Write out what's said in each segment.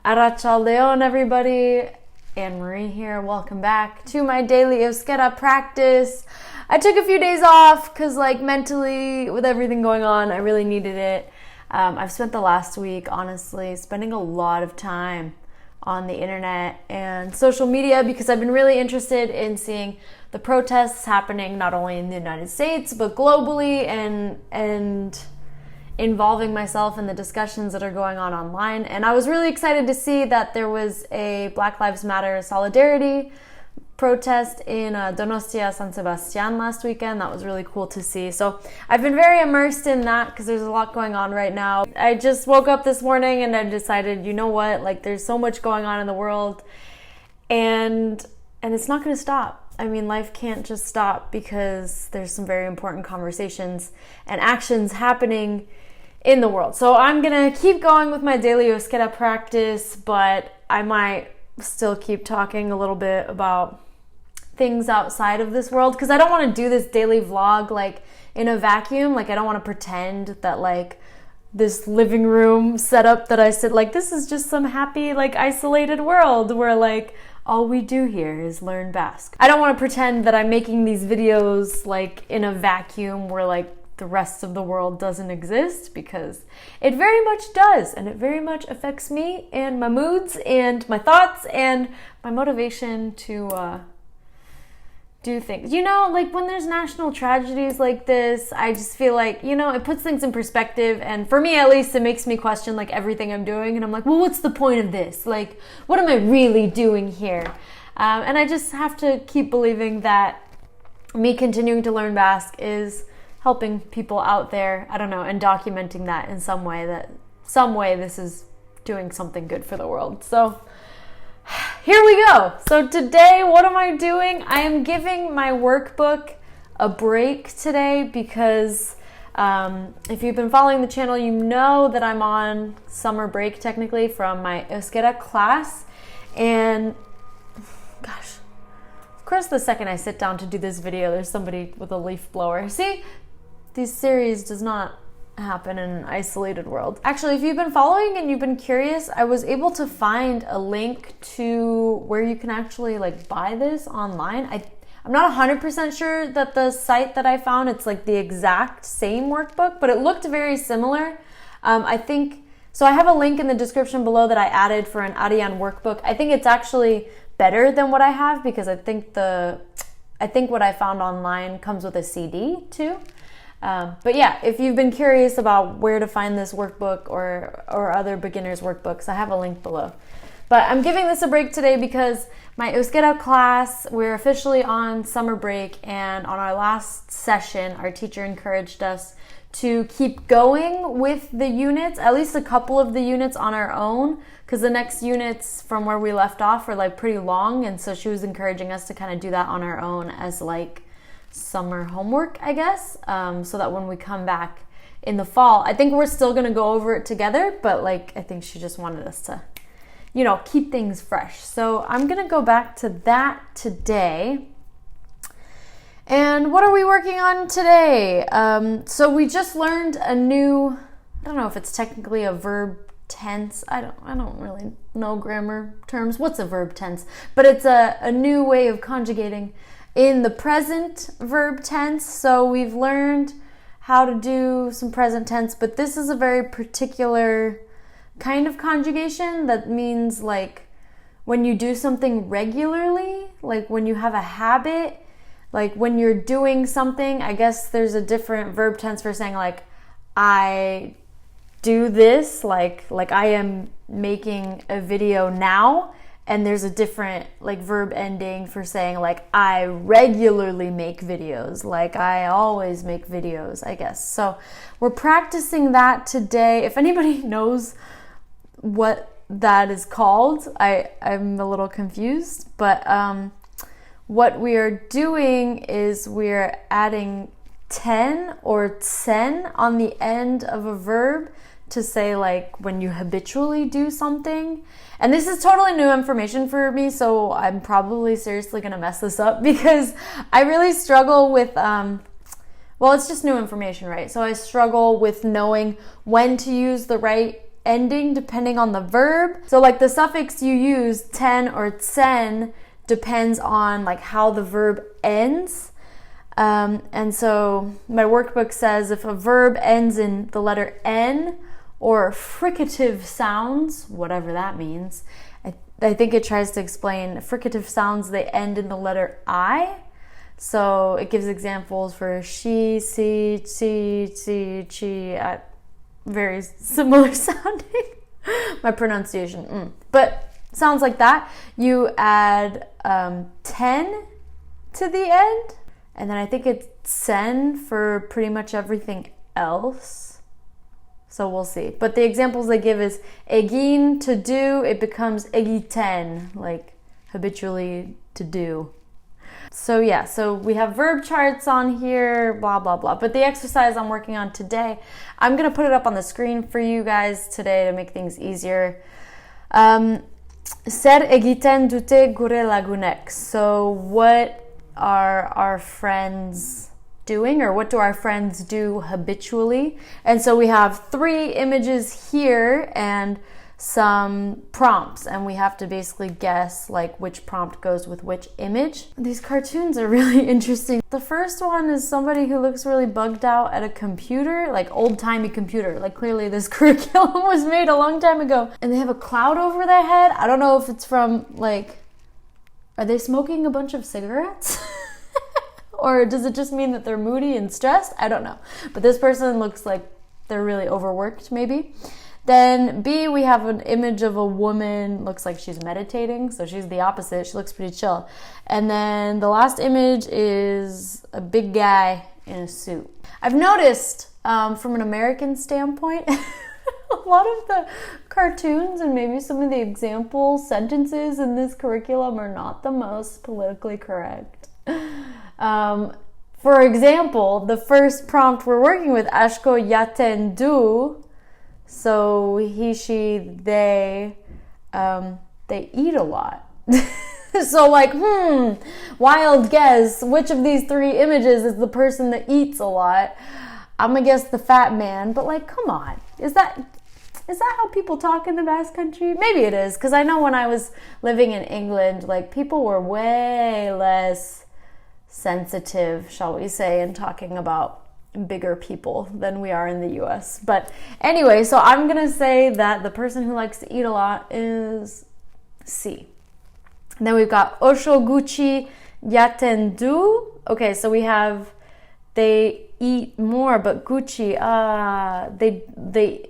Arratsaldeon, everybody. Anne-Marie here. Welcome back to my daily Euskera practice. I took a few days off because, mentally, with everything going on, I really needed it. I've spent the last week, honestly, spending a lot of time on the internet and social media because I've been really interested in seeing the protests happening not only in the United States, but globally, and involving myself in the discussions that are going on online. And I was really excited to see that there was a Black Lives Matter solidarity protest in Donostia, San Sebastian last weekend. That was really cool to see. So I've been very immersed in that because there's a lot going on right now. I just woke up this morning and I decided, you know what, there's so much going on in the world and it's not going to stop. I mean, life can't just stop because there's some very important conversations and actions happening in the world. So I'm going to keep going with my daily Euskera practice, but I might still keep talking a little bit about things outside of this world because I don't want to do this daily vlog in a vacuum. I don't want to pretend that this living room setup that I said this is just some happy isolated world where all we do here is learn Basque. I don't want to pretend that I'm making these videos in a vacuum where the rest of the world doesn't exist, because it very much does, and it very much affects me and my moods and my thoughts and my motivation to do things. When there's national tragedies like this, I just feel it puts things in perspective, and for me at least, it makes me question everything I'm doing, and I'm well, what's the point of this? What am I really doing here? And I just have to keep believing that me continuing to learn Basque is helping people out there, I don't know, and documenting that in some way this is doing something good for the world. So here we go. So today, what am I doing? I am giving my workbook a break today because if you've been following the channel, you know that I'm on summer break technically from my Euskera class. And gosh, of course the second I sit down to do this video, there's somebody with a leaf blower. See? This series does not happen in an isolated world. Actually, if you've been following and you've been curious, I was able to find a link to where you can actually buy this online. I'm not 100% sure that the site that I found, it's the exact same workbook, but it looked very similar. I think, so I have a link in the description below that I added for an Ariane workbook. I think it's actually better than what I have because I think what I found online comes with a CD too. But yeah, if you've been curious about where to find this workbook or other beginners workbooks, I have a link below. But I'm giving this a break today because my Euskera class, we're officially on summer break, and on our last session, our teacher encouraged us to keep going with the units, at least a couple of the units on our own, because the next units from where we left off are pretty long, and so she was encouraging us to kind of do that on our own as summer homework, I guess, so that when we come back in the fall, I think we're still going to go over it together, but I think she just wanted us to, keep things fresh. So I'm going to go back to that today. And what are we working on today? So we just learned a new, I don't know if it's technically a verb tense. I don't really know grammar terms. What's a verb tense? But it's a new way of conjugating in the present verb tense. So we've learned how to do some present tense, but this is a very particular kind of conjugation that means when you do something regularly, when you have a habit, when you're doing something, I guess there's a different verb tense for saying I do this, like I am making a video now. And there's a different verb ending for saying I regularly make videos, I always make videos, I guess. So we're practicing that today. If anybody knows what that is called, I'm a little confused. But what we are doing is we're adding ten or tsen on the end of a verb to say when you habitually do something. And this is totally new information for me, so I'm probably seriously gonna mess this up because I really struggle with it's just new information, right? So I struggle with knowing when to use the right ending depending on the verb. So like the suffix you use, ten or tsen, depends on like how the verb ends. And so my workbook says if a verb ends in the letter N or fricative sounds, whatever that means, I think it tries to explain fricative sounds, they end in the letter I. So it gives examples for she, si, chi, chi, very similar sounding. My pronunciation, but sounds like that. You add 10 to the end, and then I think it's sen for pretty much everything else. So we'll see. But the examples they give is egin, to do, it becomes egiten, like habitually to do. So yeah, so we have verb charts on here, blah, blah, blah. But the exercise I'm working on today, I'm going to put it up on the screen for you guys today to make things easier. Ser egiten dute gure lagunek. So what are our friends doing, or what do our friends do habitually? And so we have 3 images here and some prompts, and we have to basically guess like which prompt goes with which image. These cartoons are really interesting. The first one is somebody who looks really bugged out at a computer, like old-timey computer. Like clearly this curriculum was made a long time ago. And they have a cloud over their head. I don't know if it's from like, are they smoking a bunch of cigarettes? Or does it just mean that they're moody and stressed? I don't know. But this person looks like they're really overworked maybe. Then B, we have an image of a woman, looks like she's meditating, so she's the opposite, she looks pretty chill. And then the last image is a big guy in a suit. I've noticed, from an American standpoint, a lot of the cartoons and maybe some of the example sentences in this curriculum are not the most politically correct. For example, the first prompt we're working with, Ashko yaten du, so he, she, they eat a lot. So like, wild guess, which of these 3 images is the person that eats a lot? I'm gonna guess the fat man, but like, come on. Is that how people talk in the Basque country? Maybe it is, because I know when I was living in England, like people were way less sensitive, shall we say, in talking about bigger people than we are in the US. But anyway, so I'm gonna say that the person who likes to eat a lot is C. And then we've got Oshoguchi yatendu. Okay, so we have they eat more, but Gucci, they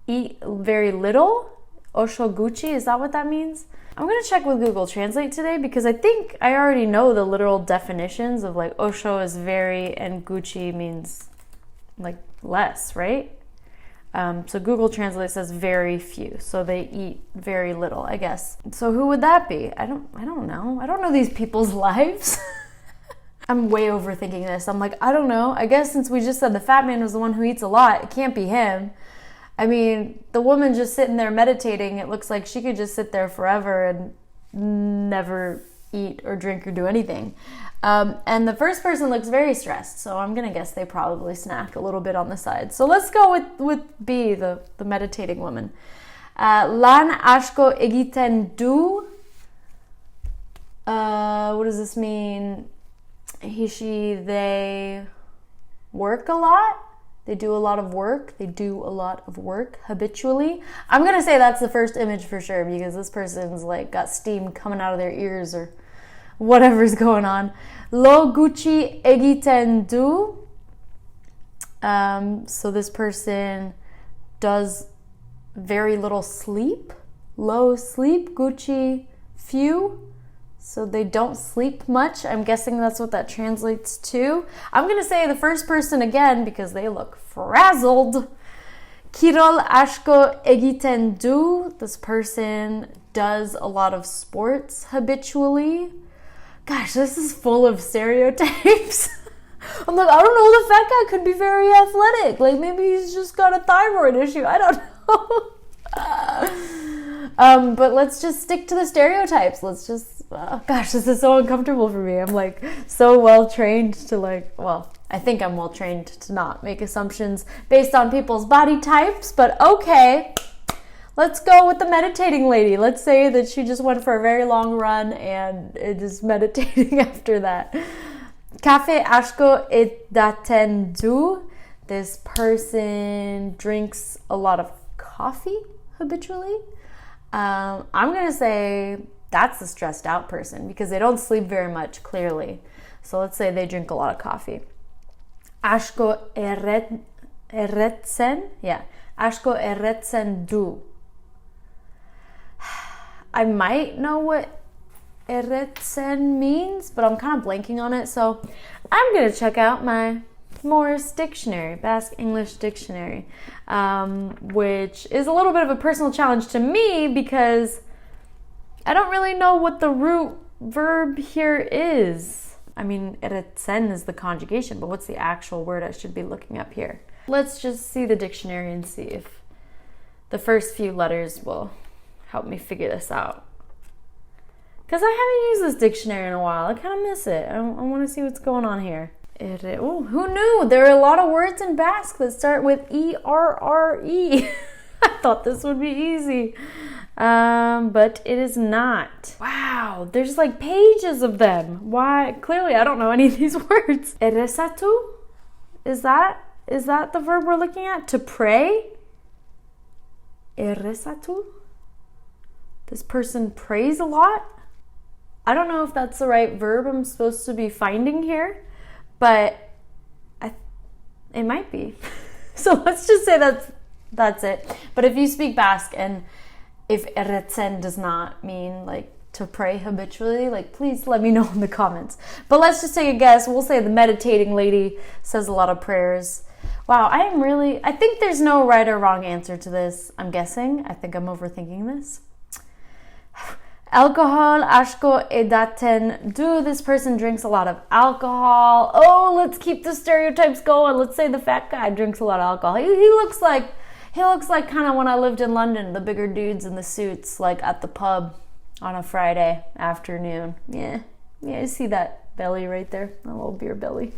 eat very little. Oshoguchi, is that what that means? I'm gonna check with Google Translate today because I think I already know the literal definitions of like Osho is very and Gucci means like less, right? So Google Translate says very few, so they eat very little, I guess. So who would that be? I don't know. I don't know these people's lives. I'm way overthinking this. I'm like, I don't know. I guess since we just said the fat man was the one who eats a lot, it can't be him. I mean, the woman just sitting there meditating, it looks like she could just sit there forever and never eat or drink or do anything. And the first person looks very stressed, so I'm going to guess they probably snack a little bit on the side. So let's go with B, the meditating woman. Lan ashko egiten du. What does this mean? He, she, they work a lot. They do a lot of work. They do a lot of work habitually. I'm going to say that's the first image for sure because this person's like got steam coming out of their ears or whatever's going on. Lo gucci egiten du. So this person does very little sleep. Low sleep. Gucci few. So they don't sleep much. I'm guessing that's what that translates to. I'm going to say the first person again because they look frazzled. Kirol ashko egiten du. This person does a lot of sports habitually. Gosh, this is full of stereotypes. I'm like, I don't know, the fat guy could be very athletic. Like maybe he's just got a thyroid issue. I don't know. But let's just stick to the stereotypes. Let's just, gosh, this is so uncomfortable for me. I'm like so well trained to I think I'm well trained to not make assumptions based on people's body types, but okay, Let's go with the meditating lady. Let's say that she just went for a very long run and is meditating after that. Kafe aşkı edaten. This person drinks a lot of coffee habitually. I'm going to say that's the stressed out person because they don't sleep very much, clearly. So let's say they drink a lot of coffee. Aşkı eretsen. Yeah. Aşkı eretsen du. I might know what eretsen means, but I'm kind of blanking on it. So I'm going to check out my Morris Dictionary, Basque English Dictionary, which is a little bit of a personal challenge to me because I don't really know what the root verb here is. I mean, eretsen is the conjugation, but what's the actual word I should be looking up here? Let's just see the dictionary and see if the first few letters will help me figure this out. Because I haven't used this dictionary in a while. I kind of miss it. I want to see what's going on here. Oh, who knew? There are a lot of words in Basque that start with E-R-R-E. I thought this would be easy. But it is not. Wow, there's like pages of them. Why? Clearly, I don't know any of these words. Eresatu? Is that the verb we're looking at? To pray? Eresatu? This person prays a lot? I don't know if that's the right verb I'm supposed to be finding here, but it might be. So let's just say that's it. But if you speak Basque and if eretsen does not mean like to pray habitually, like please let me know in the comments. But let's just take a guess. We'll say the meditating lady says a lot of prayers. Wow, I think there's no right or wrong answer to this. I'm guessing. I think I'm overthinking this. Alcohol, aşkı edaten. This person drinks a lot of alcohol. Oh, let's keep the stereotypes going. Let's say the fat guy drinks a lot of alcohol. He looks like kind of when I lived in London, the bigger dudes in the suits, like at the pub on a Friday afternoon. Yeah, you see that belly right there, a little beer belly.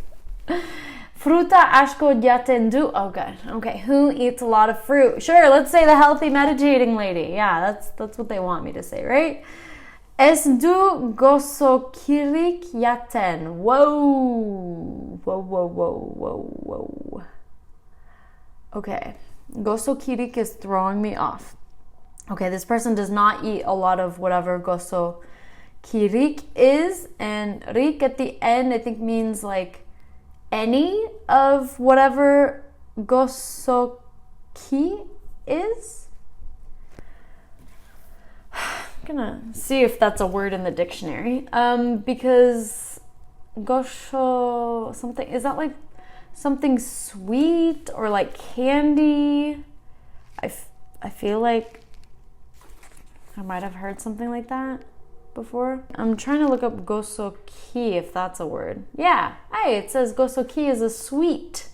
Fruta aşkı yaten. Oh, good. Okay, who eats a lot of fruit? Sure, let's say the healthy meditating lady. Yeah, that's what they want me to say, right? Es du gosokirik yaten. Whoa. Okay, gosokirik is throwing me off. Okay, this person does not eat a lot of whatever gosokirik is, and rik at the end I think means like any of whatever gosoki is. I'm gonna see if that's a word in the dictionary. Because gosho something, is that like something sweet or like candy? I feel like I might have heard something like that before. I'm trying to look up gosoki if that's a word. Yeah, hey, it says gosoki is a sweet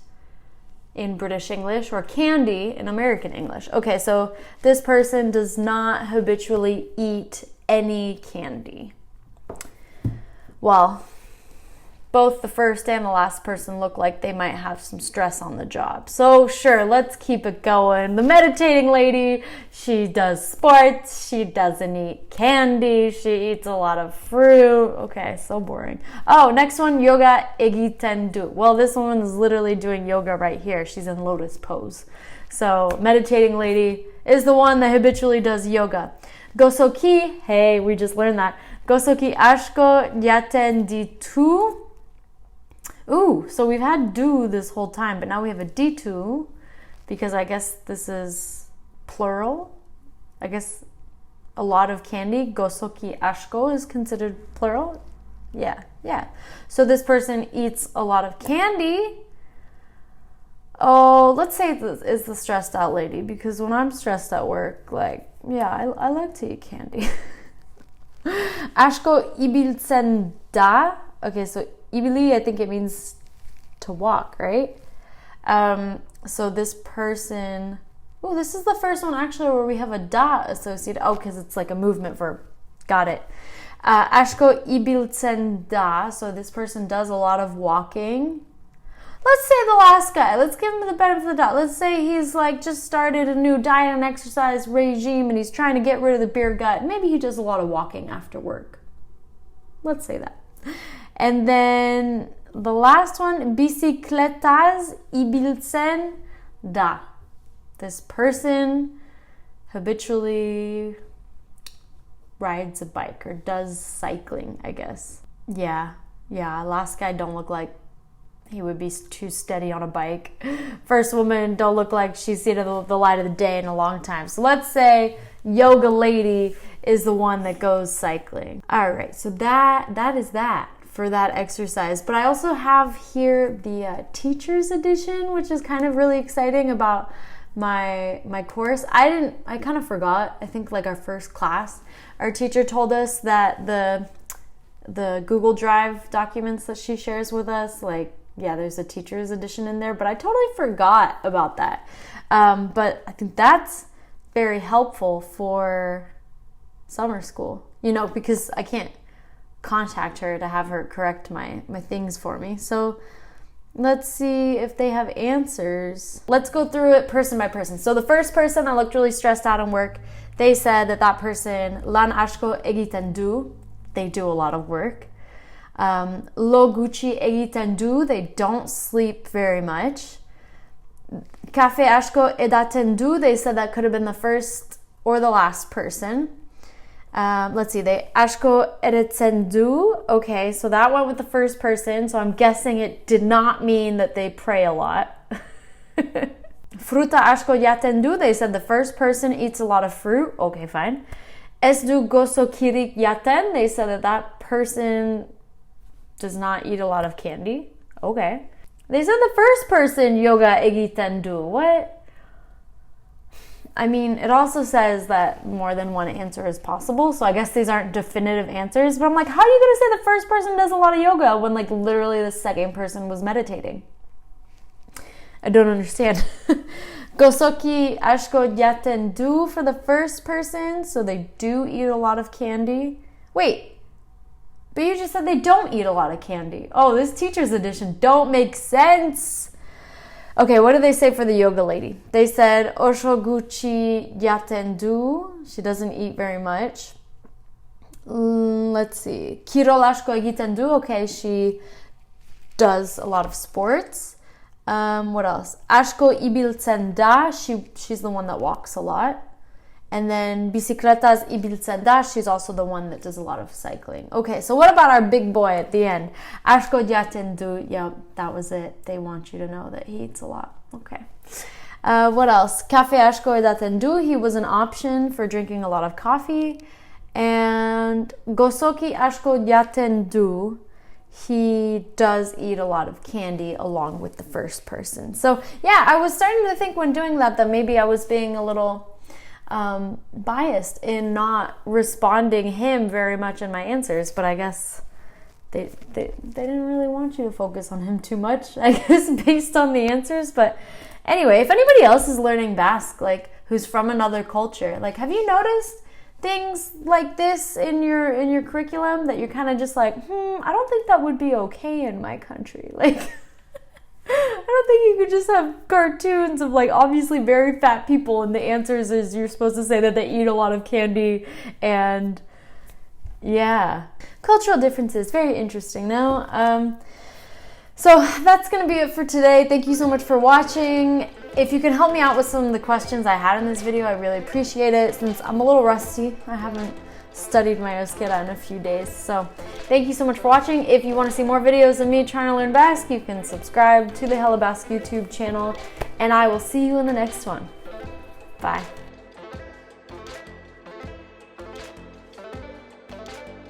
in British English or candy in American English. Okay, so this person does not habitually eat any candy. Well, both the first and the last person look like they might have some stress on the job. So sure, let's keep it going. The meditating lady, she does sports, she doesn't eat candy, she eats a lot of fruit. Okay, so boring. Oh, next one, yoga egiten. Well, this woman is literally doing yoga right here. She's in lotus pose. So meditating lady is the one that habitually does yoga. Gosoki, hey, we just learned that. Gosoki aşkı yaten ditu. Ooh, so we've had do this whole time, but now we have a ditu because I guess this is plural. I guess a lot of candy, gosoki aşkı, is considered plural. Yeah. So this person eats a lot of candy. Oh, let's say this is the stressed out lady, because when I'm stressed at work, like, yeah, I like to eat candy. Aşkı ibilsen da. Okay, so ibili, I think it means to walk, right? So this person, oh, this is the first one actually where we have a da associated. Oh, because it's like a movement verb. Got it. Aşkı ibilsen da. So this person does a lot of walking. let's say the last guy, let's give him the benefit of the doubt. Let's say he's like just started a new diet and exercise regime and he's trying to get rid of the beer gut. Maybe he does a lot of walking after work. Let's say that. And then the last one, bicicletas ibiltzen da. This person habitually rides a bike or does cycling, I guess. Yeah, last guy don't look like he would be too steady on a bike. First woman don't look like she's seen the light of the day in a long time. So let's say yoga lady is the one that goes cycling. All right, so that is that for that exercise. But I also have here the teacher's edition, which is kind of really exciting about my course. I kind of forgot. I think like our first class, our teacher told us that the Google Drive documents that she shares with us, like, yeah, there's a teacher's edition in there, but I totally forgot about that. But I think that's very helpful for summer school, because I can't contact her to have her correct my things for me. So let's see if they have answers. Let's go through it person by person. So the first person that looked really stressed out in work, they said that person lan asko egiten du, they do a lot of work. Lo gucci egiten du, they don't sleep very much. Cafe asko edaten du, they said that could have been the first or the last person. Let's see, they asko edaten du, okay, so that went with the first person, so I'm guessing it did not mean that they pray a lot. Fruta asko jaten du, they said the first person eats a lot of fruit, okay, fine. Es du goso kirik jaten, they said that person does not eat a lot of candy, okay. They said the first person yoga egiten du, what? I mean, it also says that more than one answer is possible, so I guess these aren't definitive answers, but I'm like, how are you going to say the first person does a lot of yoga when like literally the second person was meditating? I don't understand. Gosoki ashko yaten du for the first person, so they do eat a lot of candy. Wait, but you just said they don't eat a lot of candy. Oh, this teacher's edition don't make sense. Okay, what did they say for the yoga lady? They said oshoguchi yaten du. She doesn't eat very much. Let's see. Kirolashko egiten du. Okay, she does a lot of sports. What else? Ashko ibiltzen da. She's the one that walks a lot. And then bicicletas ibiltzen da. She's also the one that does a lot of cycling. Okay, so what about our big boy at the end? Ashko yaten du. Yeah, that was it. They want you to know that he eats a lot. Okay. What else? Cafe ashko yaten du. He was an option for drinking a lot of coffee. And gosoki ashko yaten du. He does eat a lot of candy along with the first person. So yeah, I was starting to think when doing that maybe I was being a little biased in not responding him very much in my answers, but I guess they didn't really want you to focus on him too much, I guess, based on the answers. But anyway, if anybody else is learning Basque, like who's from another culture, like have you noticed things like this in your curriculum that you're kind of just like, I don't think that would be okay in my country. Like, I don't think you could just have cartoons of like obviously very fat people and the answers is you're supposed to say that they eat a lot of candy and yeah. Cultural differences, very interesting now. So that's going to be it for today. Thank you so much for watching. If you can help me out with some of the questions I had in this video, I really appreciate it since I'm a little rusty. I haven't studied my Euskera in a few days. So thank you so much for watching. If you want to see more videos of me trying to learn Basque, you can subscribe to the Hella Basque YouTube channel, and I will see you in the next one. Bye.